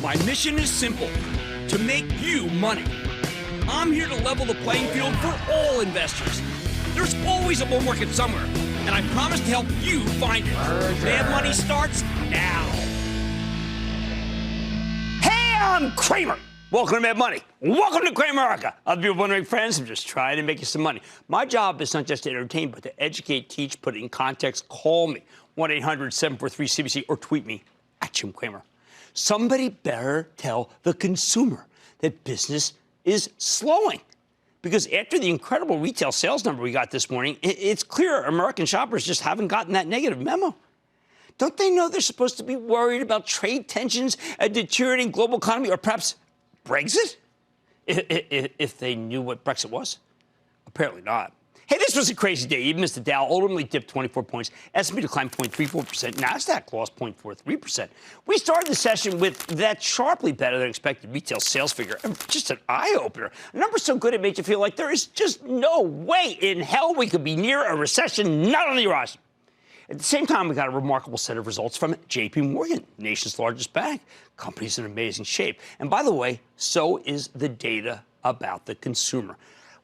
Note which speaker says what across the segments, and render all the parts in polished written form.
Speaker 1: My mission is simple, to make you money. I'm here to level the playing field for all investors. There's always a bull market somewhere, and I promise to help you find it. Mad Money starts now. Hey, I'm Cramer. Welcome to Mad Money. Welcome to Cramerica. Other people wondering, friends, I'm just trying to make you some money. My job is not just to entertain, but to educate, teach, put it in context. Call me, 1-800-743-CNBC, or tweet me, @Jim Cramer. Somebody better tell the consumer that business is slowing. Because after the incredible retail sales number we got this morning, it's clear American shoppers just haven't gotten that negative memo. Don't they know they're supposed to be worried about trade tensions, a deteriorating global economy, or perhaps Brexit? If they knew what Brexit was? Apparently not. Hey, this was a crazy day. Even as the Dow ultimately dipped 24 points, S&P declined 0.34%, NASDAQ lost 0.43%. We started the session with that sharply better than expected retail sales figure. Just an eye-opener. A number so good it made you feel like there is just no way in hell we could be near a recession, not on the horizon. At the same time, we got a remarkable set of results from J.P. Morgan, the nation's largest bank. Company's in amazing shape. And by the way, so is the data about the consumer.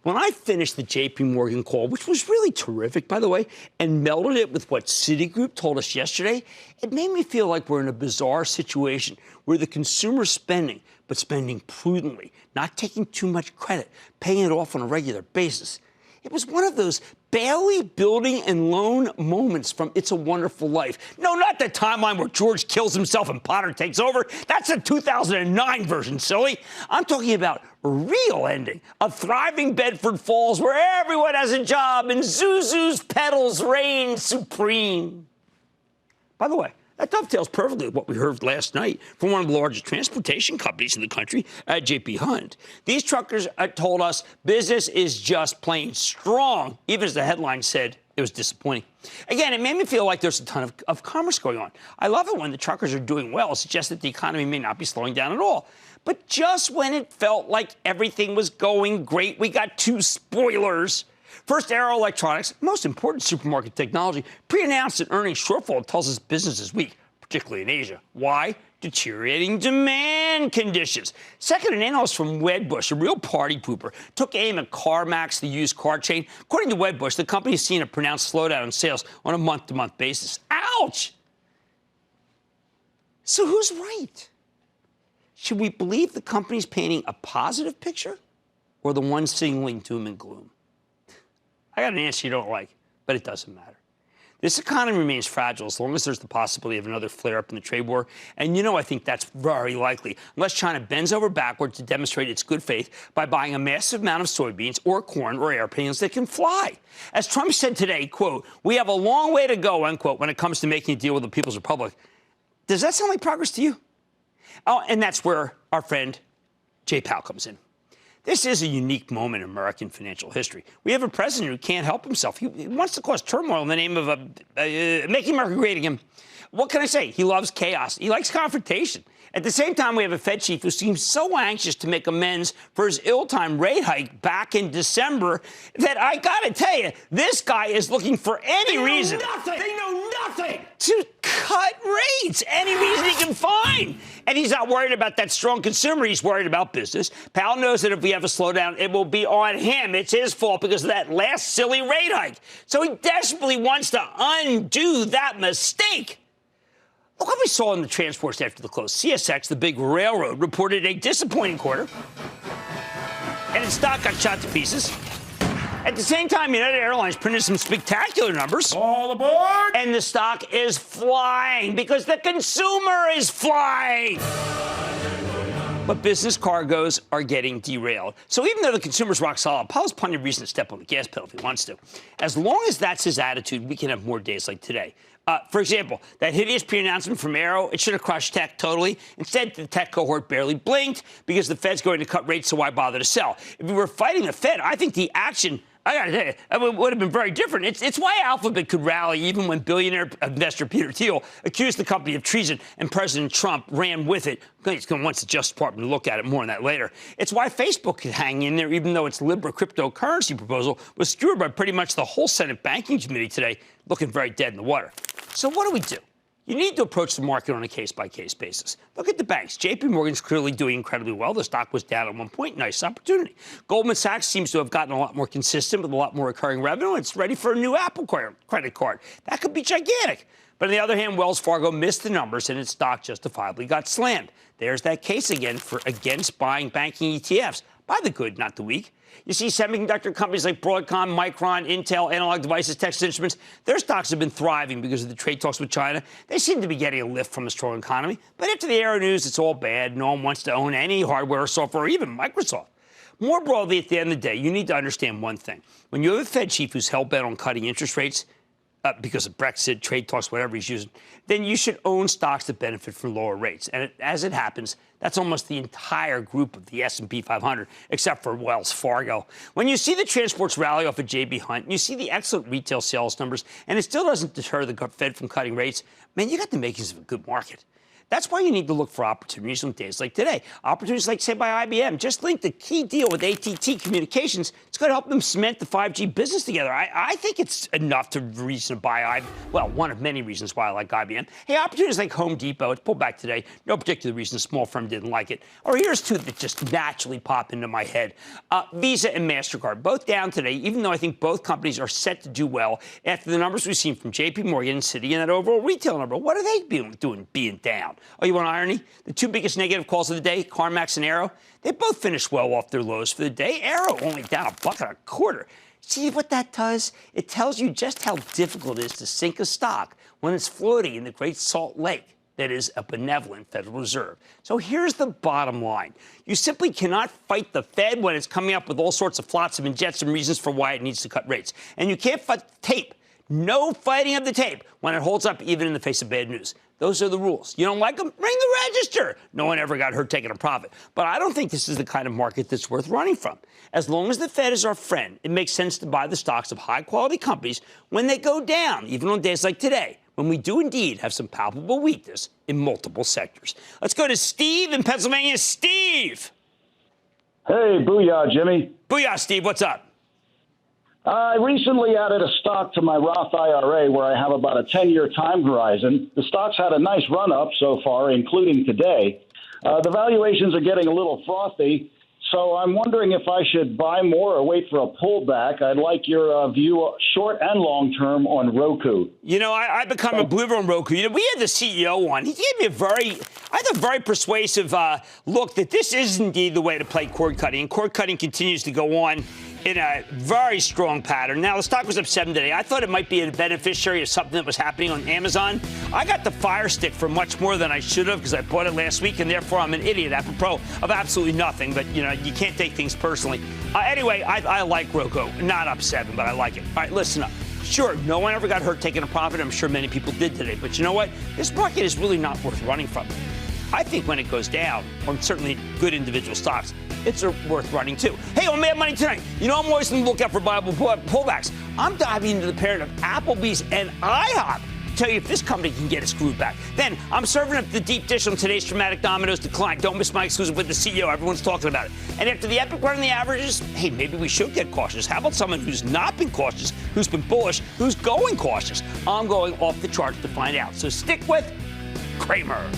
Speaker 1: When I finished the J.P. Morgan call, which was really terrific, by the way, and melded it with what Citigroup told us yesterday, it made me feel like we're in a bizarre situation where the consumer's spending, but spending prudently, not taking too much credit, paying it off on a regular basis. It was one of those Bailey building and loan moments from It's a Wonderful Life. No, not the timeline where George kills himself and Potter takes over. That's the 2009 version, silly. I'm talking about a real ending, a thriving Bedford Falls where everyone has a job and Zuzu's petals reign supreme. By the way, that dovetails perfectly with what we heard last night from one of the largest transportation companies in the country, J.P. Hunt. These truckers told us business is just plain strong, even as the headline said it was disappointing. Again, it made me feel like there's a ton of commerce going on. I love it when the truckers are doing well. It suggests that the economy may not be slowing down at all. But just when it felt like everything was going great, we got two spoilers. First, Arrow Electronics, most important supermarket technology, pre-announced an earnings shortfall and tells us business is weak, particularly in Asia. Why? Deteriorating demand conditions. Second, an analyst from Wedbush, a real party pooper, took aim at CarMax, the used car chain. According to Wedbush, the company has seen a pronounced slowdown in sales on a month-to-month basis. Ouch! So who's right? Should we believe the company's painting a positive picture or the one signaling doom and gloom? I got an answer you don't like, but it doesn't matter. This economy remains fragile as long as there's the possibility of another flare-up in the trade war. And I think that's very likely, unless China bends over backwards to demonstrate its good faith by buying a massive amount of soybeans or corn or airplanes that can fly. As Trump said today, quote, "We have a long way to go," unquote, when it comes to making a deal with the People's Republic. Does that sound like progress to you? Oh, and that's where our friend Jay Powell comes in. This is a unique moment in American financial history. We have a president who can't help himself. He wants to cause turmoil in the name of making America great again. What can I say? He loves chaos. He likes confrontation. At the same time, we have a Fed chief who seems so anxious to make amends for his ill-timed rate hike back in December that I got to tell you, this guy is looking for any reason. They know nothing to cut rates, any reason he can find. And he's not worried about that strong consumer. He's worried about business. Powell knows that if we have a slowdown, it will be on him. It's his fault because of that last silly rate hike. So he desperately wants to undo that mistake. Look what we saw in the transports after the close. CSX, the big railroad, reported a disappointing quarter, and its stock got shot to pieces. At the same time, United Airlines printed some spectacular numbers.
Speaker 2: All aboard!
Speaker 1: And the stock is flying because the consumer is flying. But business cargoes are getting derailed. So even though the consumer's rock solid, Powell's plenty of reason to step on the gas pedal if he wants to. As long as that's his attitude, we can have more days like today. For example, that hideous pre-announcement from Arrow, it should have crushed tech totally. Instead, the tech cohort barely blinked because the Fed's going to cut rates, so why bother to sell? If we were fighting the Fed, I think the action, I got to tell you, it would have been very different. It's why Alphabet could rally even when billionaire investor Peter Thiel accused the company of treason and President Trump ran with it. He's going to want the Justice Department to look at it more on that later. It's why Facebook could hang in there even though its Libra cryptocurrency proposal was skewered by pretty much the whole Senate Banking Committee today, looking very dead in the water. So what do? You need to approach the market on a case-by-case basis. Look at the banks. J.P. Morgan's clearly doing incredibly well. The stock was down at one point. Nice opportunity. Goldman Sachs seems to have gotten a lot more consistent with a lot more recurring revenue. It's ready for a new Apple credit card. That could be gigantic. But on the other hand, Wells Fargo missed the numbers, and its stock justifiably got slammed. There's that case again against buying banking ETFs. Buy the good, not the weak. You see semiconductor companies like Broadcom, Micron, Intel, Analog Devices, Texas Instruments, their stocks have been thriving because of the trade talks with China. They seem to be getting a lift from a strong economy. But after the Aero news, it's all bad. No one wants to own any hardware or software, or even Microsoft. More broadly, at the end of the day, you need to understand one thing. When you have a Fed chief who's hell-bent on cutting interest rates, because of Brexit, trade talks, whatever he's using, then you should own stocks that benefit from lower rates. And as it happens, that's almost the entire group of the S&P 500, except for Wells Fargo. When you see the transports rally off of J.B. Hunt, and you see the excellent retail sales numbers, and it still doesn't deter the Fed from cutting rates, man, you got the makings of a good market. That's why you need to look for opportunities on days like today. Opportunities like, say, by IBM. Just linked a key deal with AT&T Communications. It's going to help them cement the 5G business together. I think it's enough to reason to buy well, one of many reasons why I like IBM. Hey, opportunities like Home Depot. It's pulled back today. No particular reason. A small firm didn't like it. Or here's two that just naturally pop into my head. Visa and MasterCard, both down today, even though I think both companies are set to do well after the numbers we've seen from J.P. Morgan and Citi and that overall retail number. What are they doing being down? Oh, you want irony? The two biggest negative calls of the day, CarMax and Aero, they both finished well off their lows for the day. Aero only down $1.25. See what that does? It tells you just how difficult it is to sink a stock when it's floating in the Great Salt Lake that is a benevolent Federal Reserve. So here's the bottom line. You simply cannot fight the Fed when it's coming up with all sorts of flotsam and jetsam reasons for why it needs to cut rates. And you can't fight the tape. No fighting of the tape when it holds up even in the face of bad news. Those are the rules. You don't like them? Ring the register. No one ever got hurt taking a profit. But I don't think this is the kind of market that's worth running from. As long as the Fed is our friend, it makes sense to buy the stocks of high-quality companies when they go down, even on days like today, when we do indeed have some palpable weakness in multiple sectors. Let's go to Steve in Pennsylvania. Steve!
Speaker 2: Hey, booyah, Jimmy.
Speaker 1: Booyah, Steve. What's up?
Speaker 2: I recently added a stock to my Roth IRA where I have about a 10-year time horizon. The stock's had a nice run-up so far, including today. The valuations are getting a little frothy, so I'm wondering if I should buy more or wait for a pullback. I'd like your view, short and long-term, on Roku.
Speaker 1: You know, I've become a believer on Roku. You know, we had the CEO on. He gave me a very persuasive look that this is indeed the way to play cord cutting, and cord cutting continues to go on in a very strong pattern. Now, the stock was up 7 today. I thought it might be a beneficiary of something that was happening on Amazon. I got the fire stick for much more than I should have because I bought it last week, and therefore I'm an idiot apropos of absolutely nothing. But, you know, you can't take things personally. Anyway, I like Roku. Not up 7, but I like it. All right, listen up. Sure, no one ever got hurt taking a profit. I'm sure many people did today. But you know what? This market is really not worth running from. I think when it goes down, on certainly good individual stocks, it's worth running too. Hey, on Mad Money tonight, you know I'm always on the lookout for viable pullbacks. I'm diving into the parent of Applebee's and IHOP to tell you if this company can get its groove back. Then I'm serving up the deep dish on today's dramatic Domino's decline. Don't miss my exclusive with the CEO. Everyone's talking about it. And after the epic run in the averages, hey, maybe we should get cautious. How about someone who's not been cautious, who's been bullish, who's going cautious? I'm going off the charts to find out. So stick with Cramer.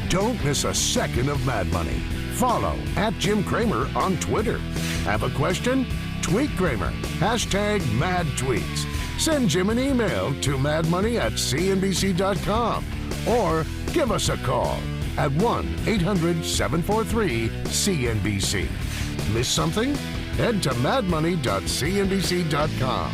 Speaker 3: Don't miss a second of Mad Money. Follow @Jim Cramer on Twitter. Have a question? Tweet Cramer. #MadTweets. Send Jim an email to madmoney@cnbc.com or give us a call at 1-800-743-CNBC. Miss something? Head to madmoney.cnbc.com.